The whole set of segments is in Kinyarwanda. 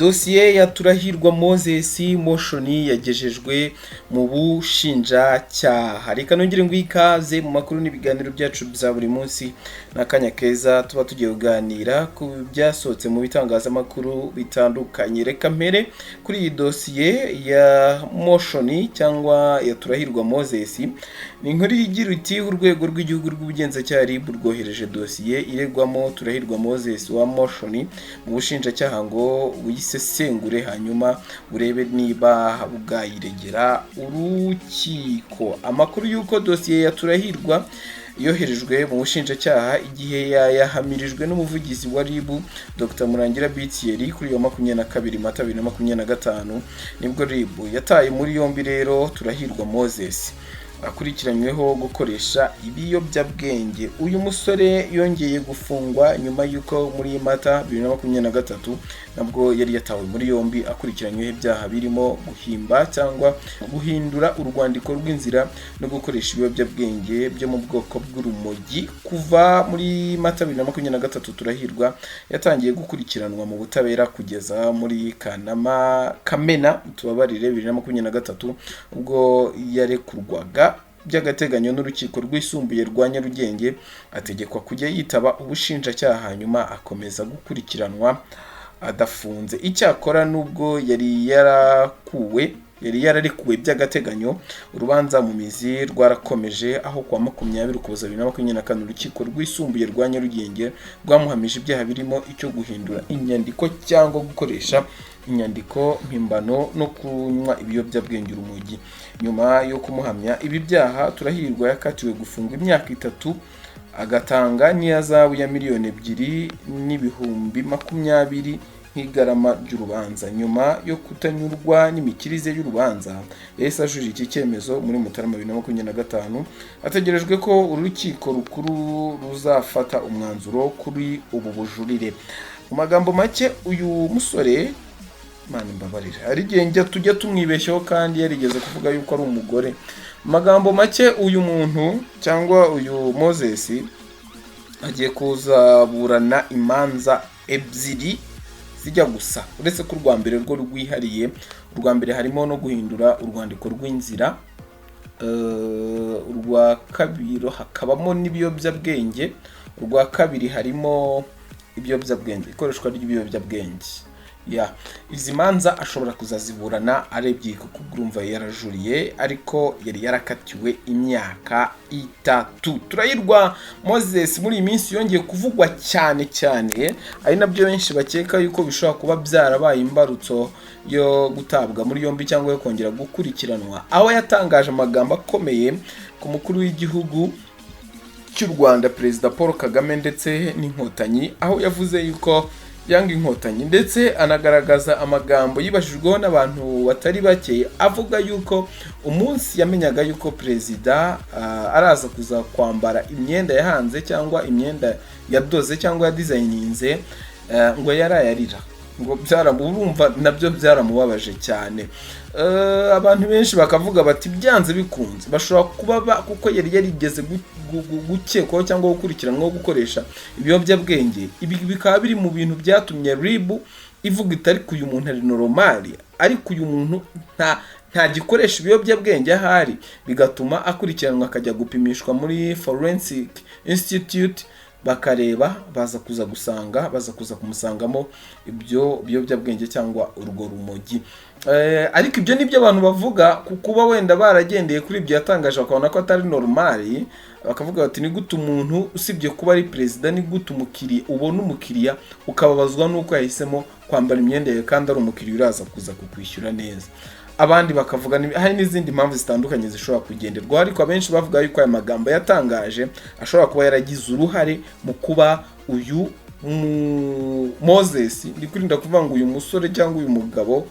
Dosiye ya Turahirwa Moses Motion yagejejwe mu bushinjacyaha. Reka nongere ngo ikaze mu makuru n'ibiganiro byacu bya buri munsi n'akanya keza tuba tugiye kuganira ku byasohotse mu bitangazamakuru bitandukanye. Reka mpere kuri iyi dosiye ya Motion cyangwa ya Turahirwa Moses. Ni inkuru igira iti urwego rw'igihugu rw'ubugenzacyaha RIB rwohereje dosiye iregwamo Turahirwa Moses wa Motion mu bushinjacyaha ngo isesengure hanyuma urebe niba bwayiregera urukiko. Amakuru y'uko dosiye ya Turahirwa yoherejwe mu bushinjacyaha igihe yahamirijwe n'umuvugizi wa RIB Dr Murangira Bitieri kuri 22 Mata 2025 nibwo RIB yataye muri yombi rero Turahirwa Moses akurikiranyweho gukoresha ibiyobyabwenge. Uyu musore yongeye gufungwa nyuma y'uko muri Mata 2023 nabwo yari yatawe muri yombi akurikiranyweho ibyaha birimo guhimba cyangwa guhindura urwandiko rw'inzira no gukoresha ibiyobyabwenge byo mu bwoko bw'urumogi. Kuva muri Mata 2023 Turahirwa yatangiye gukurikiranwa mu butabera kugeza muri Kamena tubabarire 2023 ubwo yarekurwaga by'agateganyo n'urukiko rwisumbuye rwa Nyarugenge, ategekwa kujya yitaba ubushinjacyaha hanyuma akomeza gukurikiranwa adafunze. Icyakora nubwo yari yararekuwe by'agateganyo, urubanza mu mizi rwarakomeje aho kwa 20 Ukuboza 2024 urukiko rwisumbuye rwa Nyarugenge rwamuhamije ibyaha birimo icyo guhindura inyandiko cyangwa gukoresha inyandiko mpimbano no kunywa ibiyobyabwenge urumogi. Nyuma yo kumuhamya ibi byaha Turahirwa yakatiwe gufungwa imyaka 3 agatanga n'iyazabu ya miliyoni 2,20,000 nk'igarama ry'urubanza. Nyuma yo kutanyurwa n'imikirize y'urubanza yahise ajurira iki cyemezo muri Mutarama 2025. Ategerejwe ko urukiko rukuru ruzafata umwanzuro kuri ubu bujurire. Mu magambo make uyu musore mbabarira ari genge tujya tumwibeshyaho kandi yarigeze kuvuga yuko ari umugore. Mu magambo make uyu muntu cyangwa uyu Moses agiye kuzaburana imanza ebyiri zijya gusa, uretse ko urwa mbere rwo rwihariye. Urwa mbere harimo no guhindura urwandiko rw'inzira, urwa kabiri hakabamo n'ibiyobyabwenge, urwa kabiri harimo ibiyobyabwenge, ikoreshwa ry'ibiyobyabwenge. Izi manza ashobora kuzaziburana arebye kuko urumva yarajuriye ariko yari yarakatiwe imyaka 3. Turahirwa Moses muri iyi minsi yongeye kuvugwa cyane ari nabyo benshi bakeka yuko bishobora kuba byarabaye imbarutso yo gutabwa muri yombi cyangwa yo kongera gukurikiranwa, aho yatangaje amagambo akomeye ku mukuru w'igihugu cy'u Rwanda Perezida Paul Kagame ndetse n'inkotanyi, aho yavuze yuko yanga inkotanyi ndetse anagaragaza amagambo yibashijweho n'abantu batari bake, avuga yuko umunsi yamenyaga yuko perezida araza kuza kwambara imyenda yahanze cyangwa imyenda yadoze cyangwa yadesigninze ngo yarayarira, ngo byaramurumva nabyo byaramubabaje cyane. Abantu benshi bakavuga bati byanze bikunze bashobora kuba kuko yari yarigeze gukekwaho cyangwa gukurikiranwa gukoresha ibiyobyabwenge. Ibi bikaba biri mu bintu byatumye RIB ivuga itari ku uyu muntu ari normal, ariko uyu muntu nta gikoresha ibiyobyabwenge ahari, bigatuma akurikiranwa akajya gupimishwa muri Forensic Institute bakareba, baza kuza kumusangamo ibyo biyobyabwenge cyangwa urwo rumogi. Ariko ibyo nibyo abantu bavuga kuba wenda baragendeye kuri ibyo yatangaje bakabona ko atari normal, bakavuga bati ni gute umuntu usibye kuba ari perezida, ni gute umukiriya ubona umukiriya ukababazwa nuko yahisemo kwambara imyenda yawe kandi ari umukiriya uraza kuza kukwishyura neza. Abandi bakavuga hari n'izindi mpamvu zitandukanye zishobora kugenderwa, ariko abenshi bavuga yuko aya magambo yatangaje ashobora kuba yaragize uruhare mu kuba uyu Moses, ndi kurinda kuvuga ngo uyu musore cyangwa uyu mugabo,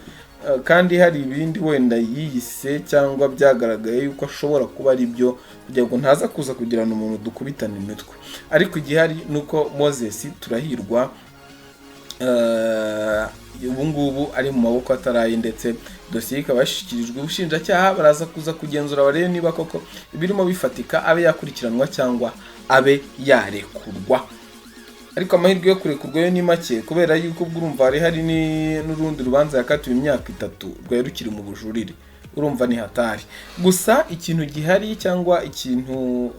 kandi hari ibindi wenda yiyise cyangwa byagaragaye yuko ashobora kuba ari byo kugira ngo ntaza kuza kugirana umuntu dukubitana imitwe. Ariko igihari nuko Moses Turahirwa ubu ngubu ari mu maboko ataraye, ndetse dosiye ikaba yashyikirijwe ubushinjacyaha, baraza kuza kugenzura barebe niba koko ibirimo bifatika abe yakurikiranwa cyangwa abe yarekurwa. ariko amahirwe yo kurekurwayo ni make kubera yuko ubwo urumva hari n'urundi rubanza yakatiwe imyaka 3 rwari rukiri mu bujurire, urumva ni hatari. Gusa ikintu gihari cyangwa ikintu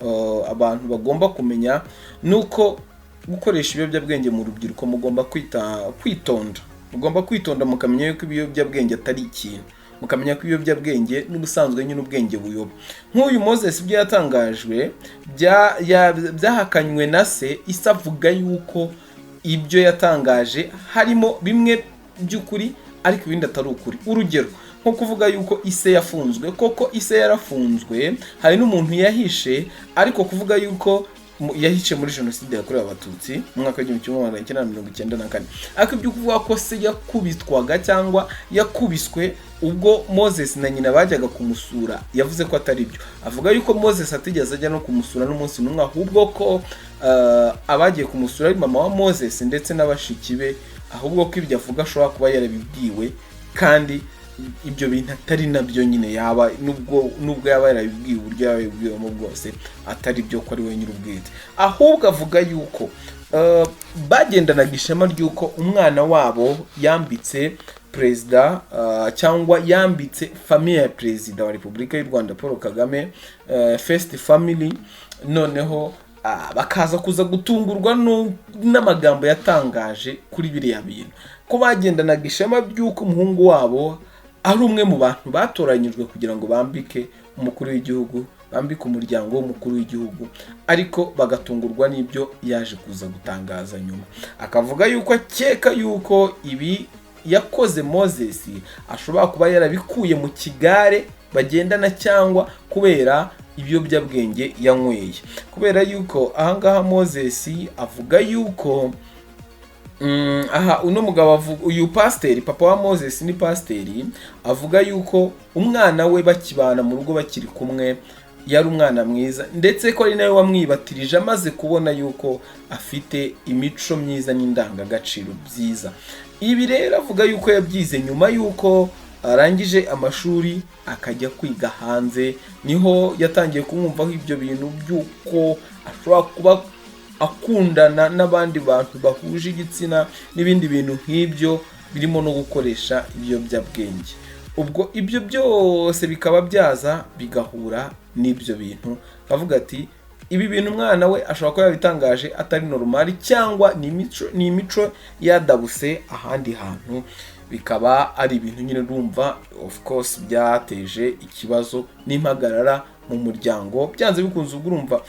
abantu bagomba kumenya nuko gukoresha ibiyobyabwenge mu rubyiruko mugomba kwitonda mukamenya yuko ibiyobyabwenge atari ikintu, mukamenya ko ibiyobyabwenge n'ubusanzwe nyine ubwenge buyoba. Nk'uyu Moses ibyo yatangajwe byahakanywe na se, isavuga yuko ibyo yatangaje harimo bimwe by'ukuri ariko ibindi atari ukuri. Urugero nko kuvuga yuko ise yafunzwe, koko ise yarafunzwe, hari n'umuntu yahishe, ariko kuvuga yuko yahice muri jenoside yakorewe abatutsi mu mwaka wa 1994, ariko ibyo kuvuga ko se yakubitwaga cyangwa yakubiswe ubwo Moses na nyina bajyaga kumusura, yavuze ko atari byo. Avuga yuko Moses atigeze ajya no kumusura n'umunsi n'umwe, ahubwo ko abagiye kumusura ari mama wa Moses ndetse n'abashiki be, ahubwo ko ibyo avuga ashobora kuba yarabibwiwe kandi ibyo bintu atari nabyo nyine, yaba nubwo yaba yarabibwiwe uburyo yabibwiwemo bwose atari byo ko ari we nyir'ubwite. Ahubwo avuga yuko bagendanaga ishema ry'uko umwana wabo yambitse perezida cyangwa yambitse famille ya perezida wa Repubulika y'u Rwanda Paul Kagame, first family, noneho bakaza kuza gutungurwa n'amagambo yatangaje kuri biriya bintu, ko bagendanaga ishema ry'uko umuhungu wabo ari umwe mu bantu batoranyijwe kugira ngo bambike umukuru w'igihugu, bambike umuryango w'umukuru w'igihugu, ariko bagatungurwa n'ibyo yaje kuza gutangaza nyuma. Akavuga yuko akeka yuko ibi yakoze Moses ashobora kuba yarabikuye mu kigare bagendana cyangwa kubera ibiyobyabwenge yanyweye, kubera yuko ahangaha Moses avuga yuko uno mugabo uyu pasiteri, papa wa Moses ni pasiteri, avuga yuko umwana we bakibana mu rugo bakiri kumwe yari umwana mwiza, ndetse ko ari nawe wamwibatirije amaze kubona yuko afite imico myiza n'indangagaciro byiza. Ibi rero avuga yuko yabyize nyuma yuko arangije amashuri akajya kwiga hanze, niho yatangiye kumwumvaho ibyo bintu by'uko ashobora kuba akundana n'abandi bantu bahuje igitsina n'ibindi bintu nk'ibyo, birimo no gukoresha ibiyobyabwenge. Ubwo ibyo byose bikaba byaza bigahura n'ibyo bintu, kavuga ati ibi bintu umwana we ashobora kuba yabitangaje atari normal, cyangwa ni imico yadabuse ahandi hantu, bikaba ari ibintu nyine rumva of course byateje ikibazo n'impagarara mu muryango. Byanze bikunze ubwo urumva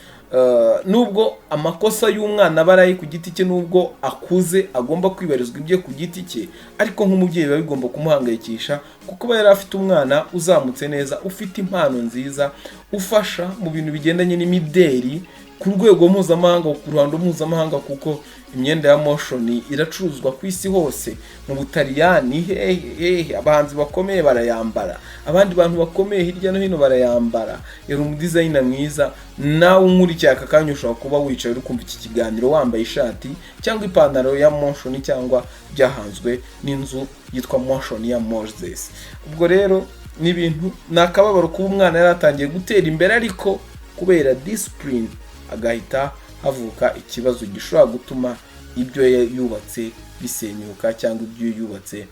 nubwo amakosa y'umwana baraye ku giti cye, nubwo akuze agomba kwibarizwa ibye ku giti cye, ariko nk'umubyeyi biba bigomba kumuhangayikisha kuko yari afite umwana uzamutse neza, ufite impano nziza, ufasha mu bintu bigendanye n'imideri ku rwego mpuzamahanga, ku ruhando mpuzamahanga, kuko imyenda ya motion iracuruzwa ku isi hose, mu Butaliyani abahanzi bakomeye barayambara, abandi bantu bakomeye hirya no hino barayambara. Yari umudesigner mwiza, nawe umurikiye aka kanya ushobora kuba wicaye uri kumva iki kiganiro wambaye ishati cyangwa ipantaro ya motion cyangwa byahanzwe n'inzu yitwa motion ya Moses. Ubwo rero ni ibintu nakababaro kuba umwana yaratangiye gutera imbere, ariko kubera discipline agahita havuka ikibazo gishobora gutuma ibyo yubatse bisenyuka cyangwa ibyo yubatse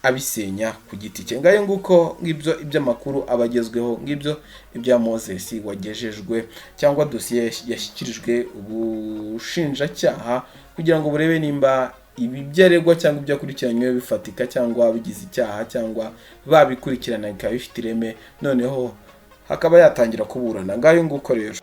abisenya ku giti cye. Ngayo nguko ngibyo iby'amakuru abagezweho, ngibyo ibya Moses wagejejwe cyangwa dosiye yashyikirijwe ubushinjacyaha kugira ngo burebe nimba ibi byaregwa cyangwa ibyo akurikiranywe bifatika cyangwa bigize icyaha cyangwa babikurikirana bikaba bifite ireme, noneho hakaba yatangira kuburana. Ngayo nguko rero.